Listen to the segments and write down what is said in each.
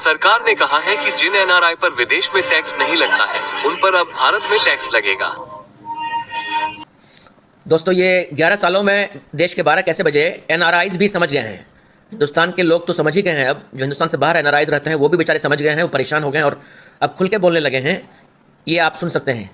सरकार ने कहा है कि जिन एनआरआई पर विदेश में टैक्स नहीं लगता है, उन पर अब भारत में टैक्स लगेगा। दोस्तों, ये 11 सालों में देश के 12 कैसे बजे एनआरआईज भी समझ गए हैं। हिंदुस्तान के लोग तो समझ ही गए हैं। अब जो हिंदुस्तान से बाहर एनआरआईज रहते हैं वो भी बेचारे समझ गए हैं, वो परेशान हो गए हैं और अब खुल के बोलने लगे हैं। ये आप सुन सकते हैं।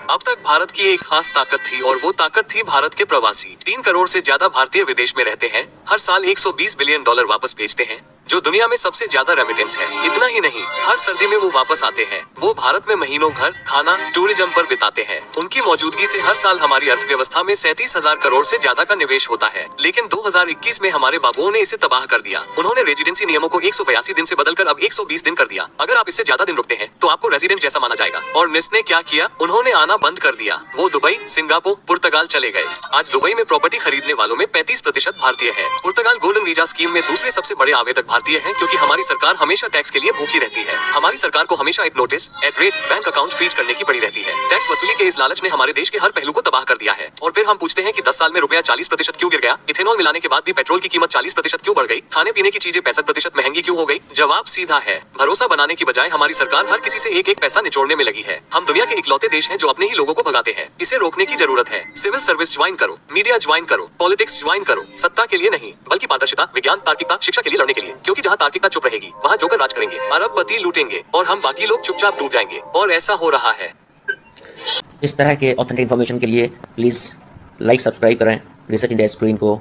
अब तक भारत की एक खास ताकत थी और वो ताकत थी भारत के प्रवासी। 3 करोड़ से ज्यादा भारतीय विदेश में रहते हैं, हर साल 120 बिलियन डॉलर वापस भेजते हैं, जो दुनिया में सबसे ज्यादा रेमिटेंस है। इतना ही नहीं, हर सर्दी में वो वापस आते हैं। वो भारत में महीनों घर, खाना, टूरिज्म पर बिताते हैं। उनकी मौजूदगी से हर साल हमारी अर्थव्यवस्था में 37,000 करोड़ से ज्यादा का निवेश होता है। लेकिन 2021 में हमारे बाबुओं ने इसे तबाह कर दिया। उन्होंने रेजिडेंसी नियमों को 182 दिन से बदलकर अब 120 दिन कर दिया। अगर आप इससे ज्यादा दिन रुकते हैं तो आपको रेजिडेंट जैसा माना जाएगा। और निस ने क्या किया, उन्होंने आना बंद कर दिया। वो दुबई, सिंगापुर, पुर्तगाल चले गए। आज दुबई में प्रॉपर्टी खरीदने वालों में 35% भारतीय है। पुर्तगाल गोल्डन वीजा स्कीम में दूसरे सबसे बड़े आवेदक भारतीय हैं, क्योंकि हमारी सरकार हमेशा टैक्स के लिए भूखी रहती है। हमारी सरकार को हमेशा एक notice, at rate, bank account freeze करने की पड़ी रहती है। टैक्स वसूली के इस लालच ने हमारे देश के हर पहलू को तबाह कर दिया है। और फिर हम पूछते हैं कि 10 साल में रुपया 40% क्यों गिर गया? इथेनॉल मिलाने के बाद भी पेट्रोल की कीमत 40% क्यों बढ़ गई? खाने पीने की चीजें 65% महंगी क्यों हो गई? जवाब सीधा है, भरोसा बनाने की बजाय हमारी सरकार हर किसी से एक एक पैसा निचोड़ने में लगी है। हम दुनिया के इकलौते देश हैं जो अपने ही लोगों को भगाते हैं। इसे रोकने की जरूरत है। सिविल सर्विस ज्वाइन करो, मीडिया ज्वाइन करो, पॉलिटिक्स ज्वाइन करो, सत्ता के लिए नहीं बल्कि पारदर्शिता, विज्ञान, तार्किकता, शिक्षा के लिए लड़ने के लिए। क्योंकि जहाँ तार्किकता चुप रहेगी वहाँ जोकर राज करेंगे, अरबपति लूटेंगे और हम बाकी लोग चुपचाप डूब जाएंगे। और ऐसा हो रहा है। इस तरह के ऑथेंटिक इन्फॉर्मेशन के लिए प्लीज़ लाइक, सब्सक्राइब करें रिसर्च इंडिया स्क्रीन को।